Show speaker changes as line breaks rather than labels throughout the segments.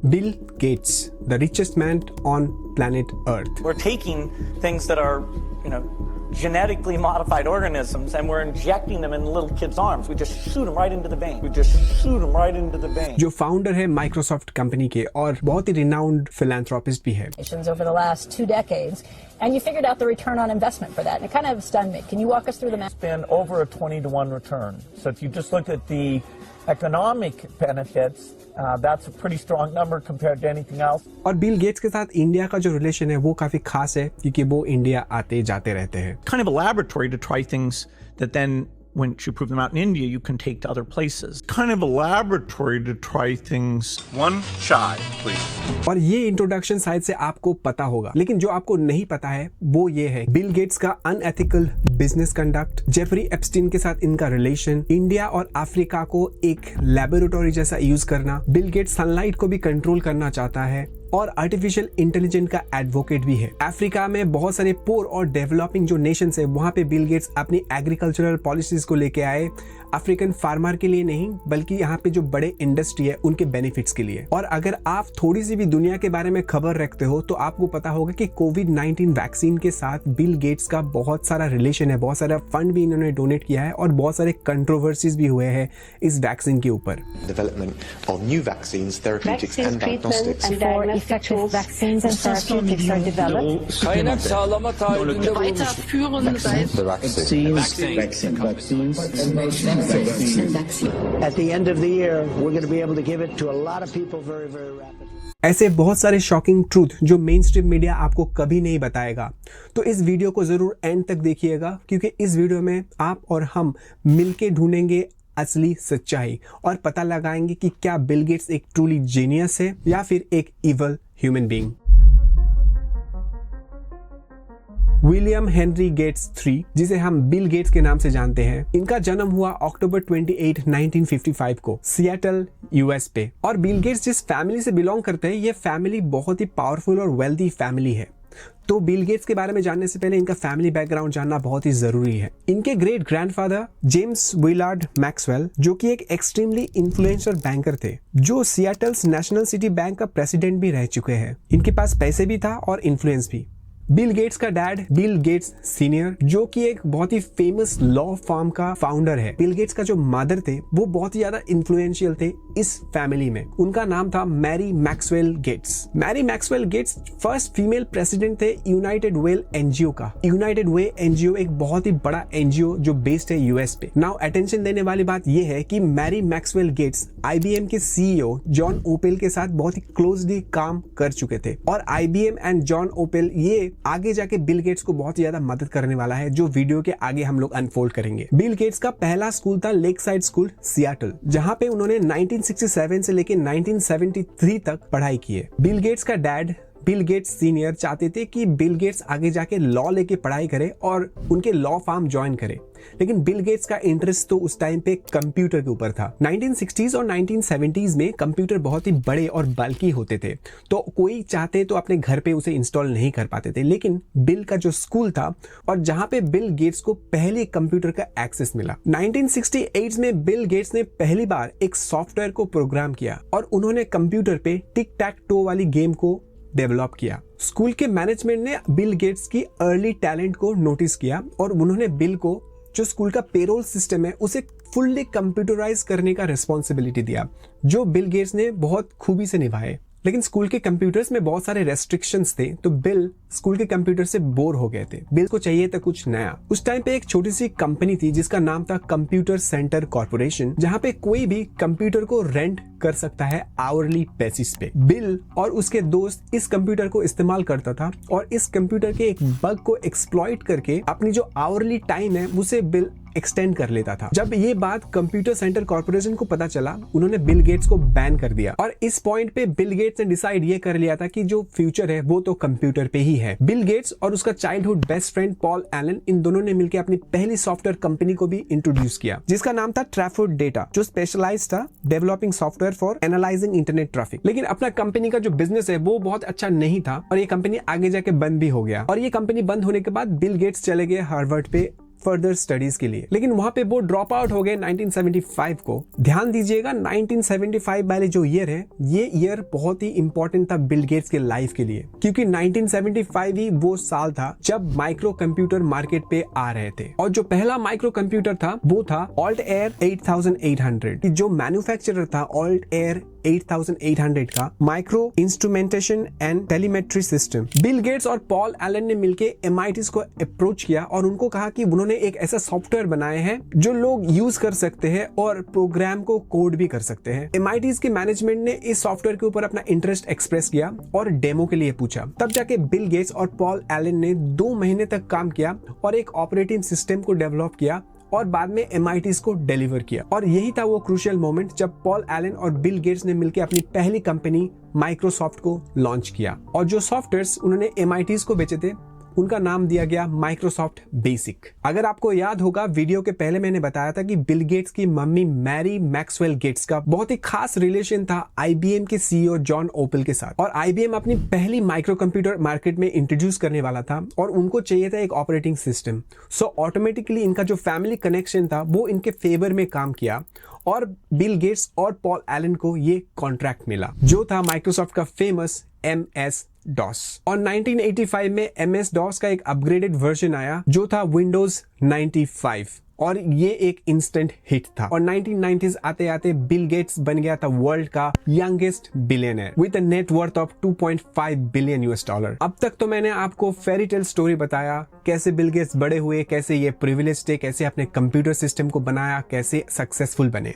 Bill Gates, the richest man on planet Earth.
We're taking things that are, genetically modified organisms and we're injecting them in little kids' arms. We just shoot them right into the vein.
जो founder है Microsoft company के और बहुत ही renowned philanthropist भी है.
Over the last 2 decades, and you figured out the return on investment for that. And it kind of stunned me. Can you walk us through the math?
It's been over a 20-to-1 return. So if you just look at the economic benefits, that's a pretty strong number compared to anything else.
और Bill Gates के साथ India का जो relation है वो काफी खास है क्योंकि वो इंडिया आते जाते रहते हैं.
Kind of a laboratory to try things that then once you prove them out in India, you can take to other places. Kind of a laboratory to try things. One chai, please.
और ये introduction शायद से आपको पता होगा, लेकिन जो आपको नहीं पता है वो ये है बिल गेट्स का unethical business conduct, Jeffrey Epstein के साथ इनका रिलेशन, इंडिया और अफ्रीका को एक लैबोरेटरी जैसा यूज करना, बिल गेट्स सनलाइट को भी कंट्रोल करना चाहता है और आर्टिफिशियल इंटेलिजेंस का एडवोकेट भी है. अफ्रीका में बहुत सारे पोर और डेवलपिंग जो नेशंस है वहां पे बिल गेट्स अपनी एग्रीकल्चरल पॉलिसीज को लेके आए, अफ्रीकन फार्मर के लिए नहीं बल्कि यहाँ पे जो बड़े इंडस्ट्री है उनके बेनिफिट्स के लिए. और अगर आप थोड़ी सी भी दुनिया के बारे में खबर रखते हो तो आपको पता होगा कि कोविड-19 वैक्सीन के साथ बिल गेट्स का बहुत सारा रिलेशन है, बहुत सारा फंड भी इन्होंने डोनेट किया है और बहुत सारे कंट्रोवर्सीज भी हुए हैं इस वैक्सीन के ऊपर.
Development of new vaccines, therapeutics and diagnostics.
Effective vaccines and therapeutics are developed.
Kaynak sağlama taahhüdünde bulunmuştur.
At the end of the year, we're going to be able to give it to a lot of people very, very rapidly.
ऐसे बहुत सारे shocking truth जो main stream media आपको कभी नहीं बताएगा, तो इस वीडियो को जरूर एंड तक देखिएगा क्योंकि इस वीडियो में आप और हम मिलके ढूंढेंगे असली सच्चाई और पता लगाएंगे कि क्या बिल गेट्स एक ट्रूली जीनियस है या फिर एक evil human being. William Henry Gates III, जिसे हम बिल गेट्स के नाम से जानते हैं, इनका जन्म हुआ अक्टूबर 28, 1955 को सिएटल यूएस पे. और बिल गेट्स जिस फैमिली से बिलोंग करते हैं ये फैमिली बहुत ही पावरफुल और वेल्दी फैमिली है. तो बिल गेट्स के बारे में जानने से पहले इनका फैमिली बैकग्राउंड जानना बहुत ही जरूरी है. इनके great grandfather James Willard Maxwell, जो कि एक एक्सट्रीमली इन्फ्लुएंशियल बैंकर थे, जो सिएटल्स नेशनल सिटी बैंक का प्रेसिडेंट भी रह चुके हैं. इनके पास पैसे भी था और इन्फ्लुएंस भी. बिल गेट्स का डैड बिल गेट्स सीनियर, जो कि एक बहुत ही फेमस लॉ फर्म का फाउंडर है. बिल गेट्स का जो मदर थे वो बहुत ही ज्यादा इन्फ्लुएंशियल थे इस फैमिली में. उनका नाम था Mary Maxwell Gates. Mary Maxwell Gates first female president थे यूनाइटेड वे एनजीओ का. यूनाइटेड वे एनजीओ एक बहुत ही बड़ा एनजीओ जो बेस्ड है यूएस पे. नाउ अटेंशन देने वाली बात यह है कि मैरी मैक्सवेल गेट्स आईबीएम के सीईओ जॉन ओपेल के साथ बहुत ही क्लोजली काम कर चुके थे और आईबीएम एंड जॉन ओपेल ये आगे जाके बिल गेट्स को बहुत ज्यादा मदद करने वाला है, जो वीडियो के आगे हम लोग अनफोल्ड करेंगे. बिल गेट्स का पहला स्कूल था लेक साइड स्कूल सिएटल, जहां पे उन्होंने 1967 से लेकर 1973 तक पढ़ाई की है. बिल गेट्स का डैड बिल गेट्स सीनियर चाहते थे कि बिल गेट्स आगे जाके लॉ लेके पढ़ाई करे और उनके लॉ फर्म ज्वाइन करे, लेकिन बिल गेट्स का इंटरेस्ट तो उस टाइम पे कंप्यूटर के ऊपर था. 1960s और 1970s में कंप्यूटर बहुत ही बड़े और बल्कि होते थे, तो कोई चाहते तो अपने घर पे उसे इंस्टॉल नहीं कर पाते थे. लेकिन बिल का जो स्कूल था और जहां पे बिल गेट्स को पहले कंप्यूटर का एक्सेस मिला, 1968 में बिल गेट्स ने पहली बार एक सॉफ्टवेयर को प्रोग्राम किया और उन्होंने कंप्यूटर पे टिक टैक टो वाली गेम को डेवलप किया. स्कूल के मैनेजमेंट ने बिल गेट्स की अर्ली टैलेंट को नोटिस किया और उन्होंने बिल को जो स्कूल का पेरोल सिस्टम है उसे फुल्ली कंप्यूटराइज करने का रिस्पॉन्सिबिलिटी दिया, जो बिल गेट्स ने बहुत खूबी से निभाए. लेकिन स्कूल के कंप्यूटर्स में बहुत सारे रेस्ट्रिक्शंस थे, तो बिल स्कूल के कंप्यूटर से बोर हो गए थे. बिल को चाहिए था कुछ नया. उस टाइम पे एक छोटी सी कंपनी थी जिसका नाम था कंप्यूटर सेंटर कॉर्पोरेशन, जहां पे कोई भी कंप्यूटर को रेंट कर सकता है आवरली बेसिस पे. बिल और उसके दोस्त इस कंप्यूटर को इस्तेमाल करता था और इस कंप्यूटर के एक बग को एक्सप्लॉइट करके अपनी जो आवरली टाइम है उसे बिल एक्सटेंड कर लेता था. जब ये बात कंप्यूटर सेंटर कॉर्पोरेशन को पता चला, उन्होंने बिल गेट्स को बैन कर दिया और इस पॉइंट पे बिल गेट्स ने डिसाइड ये कर लिया था कि जो फ्यूचर है वो तो कंप्यूटर पे ही है. बिल गेट्स और उसका childhood best friend Paul Allen, इन दोनों ने मिलकर अपनी पहली सॉफ्टवेयर कंपनी को भी इंट्रोड्यूस किया, जिसका नाम था ट्रैफोर्ड डेटा, जो स्पेशलाइज था developing software for analysing internet traffic. लेकिन अपना कंपनी का जो बिजनेस है वो बहुत अच्छा नहीं था और ये कंपनी आगे जाके बंद भी हो गया. और ये कंपनी बंद होने के बाद बिल गेट्स चले गए हार्वर्ड पे फर्दर स्टडीज के लिए, लेकिन वहां पे वो ड्रॉप आउट हो गए 1975 को। ध्यान दीजिएगा 1975 वाले जो ईयर है, ये ईयर बहुत ही इंपॉर्टेंट था बिल गेट्स के लाइफ के लिए, क्योंकि 1975 ही वो साल था जब माइक्रो कंप्यूटर मार्केट पे आ रहे थे। और जो पहला माइक्रो कंप्यूटर था वो था ऑल्टएयर 8800। जो मैन्युफैक्चरर था ऑल्टएयर 8800 का micro instrumentation and telemetry system. Bill Gates और पॉल एलन ने मिलकर MITs को अप्रोच किया और उनको कहा कि उन्होंने एक ऐसा सॉफ्टवेयर बनाए हैं जो लोग यूज कर सकते हैं और प्रोग्राम को कोड भी कर सकते हैं। MITs के मैनेजमेंट ने इस सॉफ्टवेयर के ऊपर अपना इंटरेस्ट एक्सप्रेस किया और डेमो के लिए पूछा। तब जाके बिल गेट्स और पॉल एलन ने 2 महीने तक काम किया और एक ऑपरेटिंग सिस्टम को डेवलप किया और बाद में MITs को डिलीवर किया। और यही था वो क्रूशियल मोमेंट जब पॉल एलन और बिल गेट्स ने मिलकर अपनी पहली कंपनी माइक्रोसॉफ्ट को लॉन्च किया। और जो सॉफ्टवेयर्स उन्होंने MITs को बेचे थे उनका नाम दिया गया माइक्रोसॉफ्ट बेसिक। अगर आपको याद होगा, वीडियो के पहले मैंने बताया था कि बिल गेट्स की मम्मी मैरी मैक्सवेल गेट्स का बहुत ही खास रिलेशन था IBM के CEO जॉन ओपल के साथ। और IBM अपनी पहली माइक्रो कंप्यूटर मार्केट में इंट्रोड्यूस करने वाला था और उनको चाहिए था एक ऑपरेटिंग सिस्टम। सो ऑटोमेटिकली इनका जो फैमिली कनेक्शन था वो इनके फेवर में काम किया और बिल गेट्स और पॉल एलन को ये कॉन्ट्रैक्ट मिला जो था माइक्रोसॉफ्ट का फेमस MS-DOS। और 1985 में MS-DOS का एक अपग्रेडेड वर्जन आया जो था Windows 95 और ये एक इंस्टेंट हिट था। और 1990s आते आते बिल गेट्स बन गया था वर्ल्ड का youngest billionaire with a net worth of $2.5 billion. अब तक तो मैंने आपको फेरी टेल स्टोरी बताया, कैसे बिल गेट्स बड़े हुए, कैसे ये प्रिविलेज थे, कैसे अपने कंप्यूटर सिस्टम को बनाया, कैसे सक्सेसफुल बने।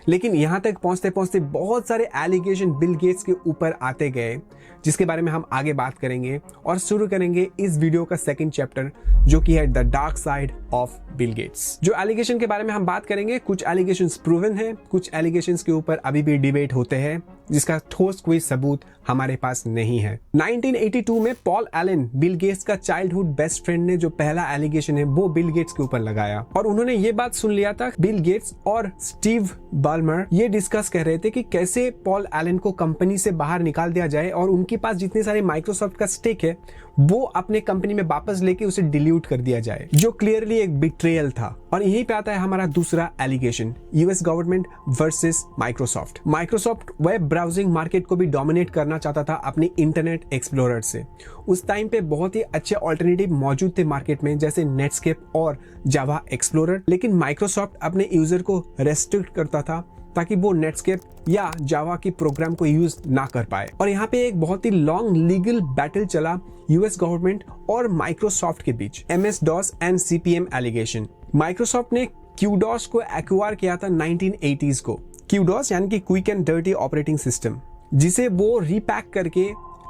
लेकिन यहां तक पहुंचते पहुंचते बहुत सारे एलिगेशन बिल गेट्स के ऊपर आते गए, जिसके बारे में हम आगे बात करेंगे। और शुरू करेंगे इस वीडियो का सेकंड चैप्टर जो कि है the dark side of Bill Gates. जो एलिगेशन के बारे में हम बात करेंगे, कुछ एलिगेशंस प्रूवन है, कुछ एलिगेशंस के ऊपर अभी भी डिबेट होते हैं जिसका ठोस कोई सबूत हमारे पास नहीं है। 1982 में पॉल एलन, बिल गेट्स का चाइल्डहुड बेस्ट फ्रेंड, ने जो पहला एलिगेशन है वो बिल गेट्स के ऊपर लगाया। और उन्होंने ये बात सुन लिया था, बिल गेट्स और स्टीव बाल्मर ये डिस्कस कर रहे थे कि कैसे पॉल एलन को कंपनी से बाहर निकाल दिया जाए और उनके पास जितने सारे माइक्रोसॉफ्ट का स्टेक है वो अपने कंपनी में वापस लेके उसे डिल्यूट कर दिया जाए, जो क्लियरली एक बिट्रेयल था। और यहीं पे आता है हमारा दूसरा allegation, US government versus Microsoft. Microsoft web browsing market को भी डोमिनेट करना चाहता था अपनी इंटरनेट एक्सप्लोरर से। उस टाइम पे बहुत ही अच्छे ऑल्टरनेटिव मौजूद थे मार्केट में, जैसे नेटस्केप और जावा एक्सप्लोरर, लेकिन माइक्रोसॉफ्ट अपने यूजर को रेस्ट्रिक्ट करता था ताकि वो नेटस्केप या जावा की प्रोग्राम को यूज ना कर पाए। और यहाँ पे एक बहुत ही लॉन्ग लीगल बैटल चला यूएस गवर्नमेंट और माइक्रोसॉफ्ट के बीच, MS-DOS and CP/M allegation. Microsoft ने QDOS को एक्वायर किया था 1980s को। QDOS यानी कि quick and dirty operating system, जिसे वो रीपैक करके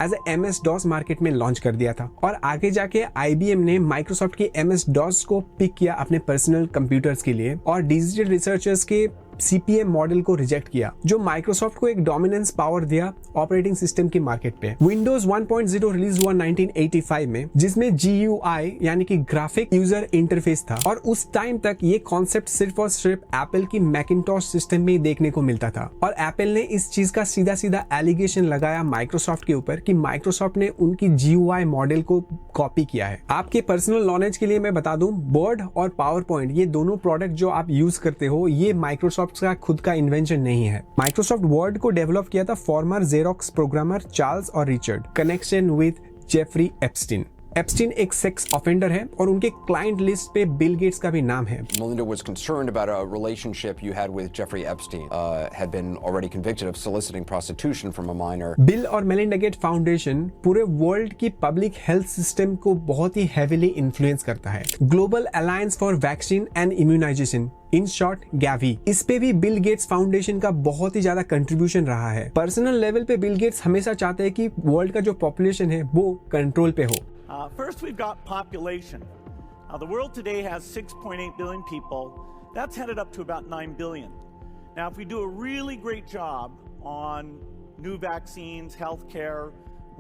एज ए MS-DOS मार्केट में लॉन्च कर दिया था। और आगे जाके IBM ने माइक्रोसॉफ्ट के MS-DOS को पिक किया अपने पर्सनल कंप्यूटर्स के लिए और डिजिटल रिसर्चर्स के CP/M मॉडल को रिजेक्ट किया, जो माइक्रोसॉफ्ट को एक डोमिनेंस पावर दिया ऑपरेटिंग सिस्टम की मार्केट पे। विंडोज 1.0 रिलीज हुआ 1985 में, जिसमें GUI यानी कि ग्राफिक यूजर इंटरफेस था। और उस टाइम तक ये कॉन्सेप्ट सिर्फ और सिर्फ एप्पल की मैकिंटॉश सिस्टम में ही देखने को मिलता था। और एप्पल ने इस चीज का सीधा सीधा एलिगेशन लगाया माइक्रोसॉफ्ट के ऊपर कि माइक्रोसॉफ्ट ने उनकी GUI मॉडल को कॉपी किया है। आपके पर्सनल नॉलेज के लिए मैं बता दूं, वर्ड और पावर पॉइंट ये दोनों प्रोडक्ट जो आप यूज करते हो ये माइक्रोसॉफ्ट का खुद का इन्वेंशन नहीं है। माइक्रोसॉफ्ट वर्ड को डेवलप किया था फॉर्मर जेरोक्स प्रोग्रामर चार्ल्स और Richard, connection with Jeffrey Epstein. Epstein एक सेक्स ऑफेंडर है और उनके क्लाइंट लिस्ट पे बिल गेट्स का भी नाम है।
Melinda was concerned about a relationship you had with Jeffrey Epstein, had been already convicted of soliciting prostitution from a minor.
Bill और मेलिंडा गेट फाउंडेशन पूरे वर्ल्ड की पब्लिक हेल्थ सिस्टम को बहुत ही हेविली इन्फ्लुएंस करता है। Global alliance for vaccine and immunization, in short Gavi, इस पे भी बिल गेट्स फाउंडेशन का बहुत ही ज्यादा कंट्रीब्यूशन रहा है। पर्सनल लेवल पे बिल गेट्स हमेशा चाहते हैं कि वर्ल्ड का जो पॉपुलेशन है वो कंट्रोल पे हो।
First, we've got population. The world today has 6.8 billion people. That's headed up to about 9 billion. Now, if we do a really great job on new vaccines, healthcare,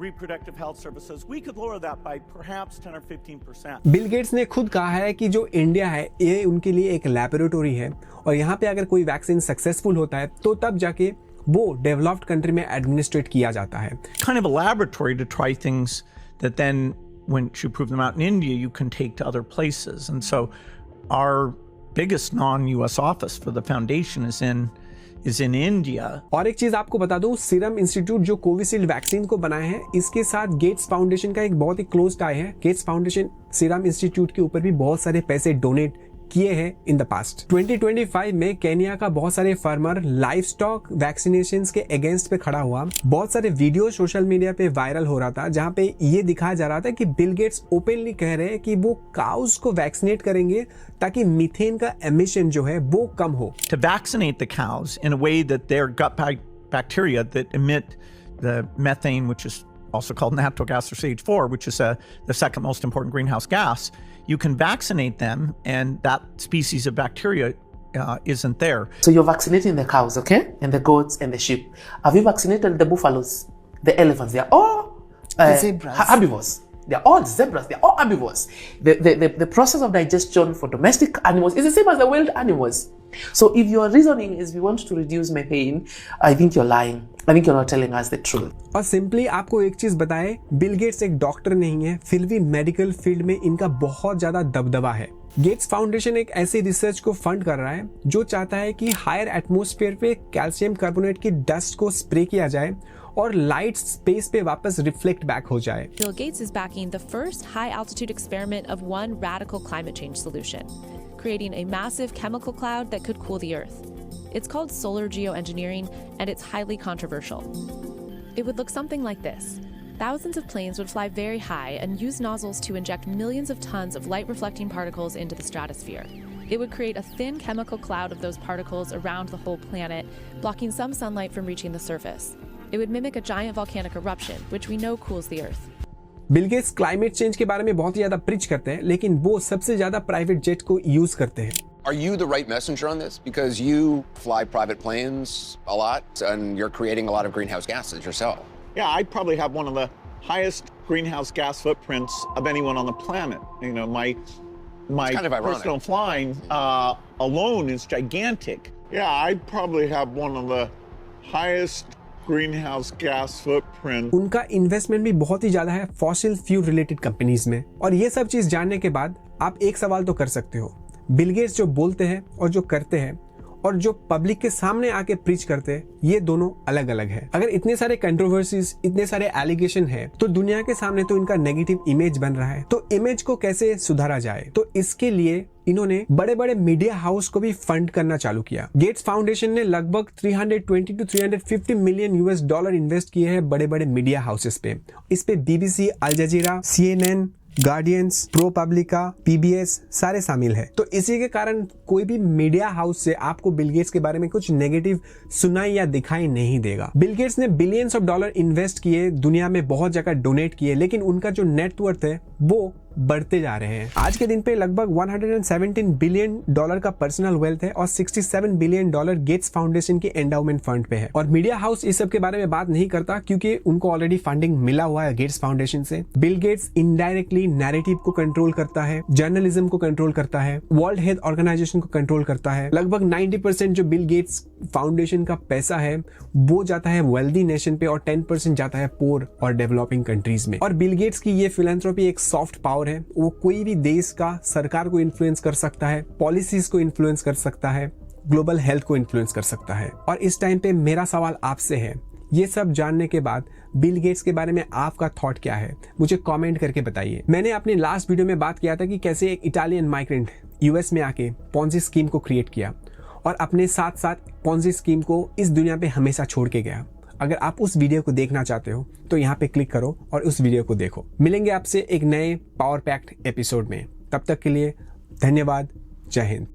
reproductive health services, we could lower that by perhaps 10 or 15%.
Bill Gates ने खुद कहा है कि जो India है ये उनके लिए एक लैबोरेटरी है और यहाँ पे अगर कोई वैक्सीन सक्सेसफुल होता है तो तब जाके वो डेवलप्ड कंट्री में एडमिनिस्ट्रेट किया जाता है।
Kind of a laboratory to try things that then, once you prove them out in India, you can take to other places. And so our biggest non-US office for the foundation is in India.
और एक चीज आपको बता दूं, serum institute जो Covishield vaccine को बनाए हैं, इसके साथ गेट्स फाउंडेशन का एक बहुत ही क्लोज टाई है। गेट्स फाउंडेशन सीरम इंस्टीट्यूट के ऊपर भी बहुत सारे पैसे डोनेट किए हैं इन द पास्ट। 2025 में केन्या का बहुत सारे फार्मर लाइव स्टॉक वैक्सीनेशंस के अगेंस्ट पे खड़ा हुआ। बहुत सारे वीडियो सोशल मीडिया पे वायरल हो रहा था जहां पे ये दिखाया जा रहा था कि बिल गेट्स ओपनली कह रहे हैं कि वो काउस को वैक्सीनेट करेंगे ताकि मीथेन का एमिशन जो है वो कम हो।
To vaccinate the cows in a way that their gut bacteria that emit the methane, which is also called natural gas or CH4, which is the second most important greenhouse gas, you can vaccinate them and that species of bacteria isn't there.
So you're vaccinating the cows, okay? And the goats and the sheep. Have you vaccinated the buffaloes, the elephants? They're all
zebras.
Herbivores. They're all zebras. They're all herbivores. The process of digestion for domestic animals is the same as the wild animals. So if your reasoning is we want to reduce methane, I think you're lying. I think you're not telling us the truth.
और simply आपको एक चीज बताए, bill Gates एक doctor नहीं है, फिर भी मेडिकल फील्ड में इनका बहुत ज्यादा दबदबा है। गेट्स फाउंडेशन एक ऐसी रिसर्च को फंड कर रहा है जो चाहता है कि हायर एटमॉस्फेयर पे कैल्शियम कार्बोनेट की डस्ट को स्प्रे किया जाए और लाइट स्पेस पे वापस रिफ्लेक्ट बैक हो जाए।
Bill Gates is backing the first high-altitude experiment of one radical climate change solution, creating a massive chemical cloud that could cool the Earth. It's called solar geoengineering, and it's highly controversial. It would look something like this. Thousands of planes would fly very high and use nozzles to inject millions of tons of light-reflecting particles into the stratosphere. It would create a thin chemical cloud of those particles around the whole planet, blocking some sunlight from reaching the surface. It would mimic a giant volcanic eruption, which we know cools the Earth.
Bill Gates climate change के बारे में बहुत ही ज्यादा preach करते हैं, लेकिन वो सबसे ज्यादा प्राइवेट जेट को यूज करते हैं।
Are you the right messenger on this? Because you fly private planes a lot and you're creating a lot of greenhouse gases yourself.
Yeah, I probably have one of the highest greenhouse gas footprints of anyone on the planet. You know, my
kind of ironic.
personal flying alone is gigantic. Yeah, I probably have one of the highest greenhouse gas footprint.
उनका investment भी बहुत ही ज्यादा है fossil fuel related companies में। और ये सब चीज जानने के बाद आप एक सवाल तो कर सकते हो, बिल गेट्स जो बोलते हैं और जो करते हैं और जो पब्लिक के सामने आके प्रीच करते हैं, ये दोनों अलग अलग है। अगर इतने सारे कंट्रोवर्सीज, इतने सारे एलिगेशन है, तो दुनिया के सामने तो इनका नेगेटिव इमेज बन रहा है। तो इमेज को कैसे सुधारा जाए, तो इसके लिए इन्होंने बड़े बड़े मीडिया हाउस को भी फंड करना चालू किया। गेट्स फाउंडेशन ने लगभग 320 to 350 मिलियन $US इन्वेस्ट किए हैं बड़े बड़े मीडिया हाउसेस पे। इस पे BBC, अल जजीरा, CNN, गार्डियंस, प्रो पब्लिका, PBS सारे शामिल है। तो इसी के कारण कोई भी मीडिया हाउस से आपको बिल गेट्स के बारे में कुछ नेगेटिव सुनाई या दिखाई नहीं देगा। बिल गेट्स ने बिलियंस ऑफ डॉलर इन्वेस्ट किए, दुनिया में बहुत जगह डोनेट किए, लेकिन उनका जो नेटवर्थ है वो बढ़ते जा रहे हैं। आज के दिन पे लगभग $117 बिलियन का पर्सनल वेल्थ है और $67 बिलियन गेट्स फाउंडेशन के एंडाउमेंट फंड पे है। और मीडिया हाउस इस सब के बारे में बात नहीं करता क्योंकि उनको ऑलरेडी फंडिंग मिला हुआ है गेट्स फाउंडेशन से। बिल गेट्स इनडायरेक्टली नैरेटिव को कंट्रोल करता है, जर्नलिज्म को कंट्रोल करता है, वर्ल्ड हेल्थ ऑर्गेनाइजेशन को कंट्रोल करता है। लगभग 90% जो बिल गेट्स फाउंडेशन का पैसा है वो जाता है वेल्दी नेशन पे और 10% जाता है पोर और डेवलपिंग कंट्रीज में। और बिल गेट्स की ये फिलैंथ्रोपी एक सॉफ्ट पावर है, वो कोई भी देश का सरकार को इन्फ्लुएंस कर सकता है, पॉलिसीज को इन्फ्लुएंस कर सकता है, ग्लोबल हेल्थ को इन्फ्लुएंस कर सकता है। और इस टाइम पे मेरा सवाल आपसे है, ये सब जानने के बाद बिल गेट्स के बारे में आपका थॉट क्या है, मुझे कमेंट करके बताइए। मैंने अपने लास्ट वीडियो में बात किया था कि कैसे एक इटालियन माइग्रेंट यूएस में आके पॉन्जी स्कीम को क्रिएट किया और अपने साथ साथ पॉन्जी स्कीम को इस दुनिया पे हमेशा छोड़ के गया। अगर आप उस वीडियो को देखना चाहते हो तो यहाँ पे क्लिक करो और उस वीडियो को देखो। मिलेंगे आपसे एक नए पावर पैक्ड एपिसोड में, तब तक के लिए धन्यवाद। जय हिंद।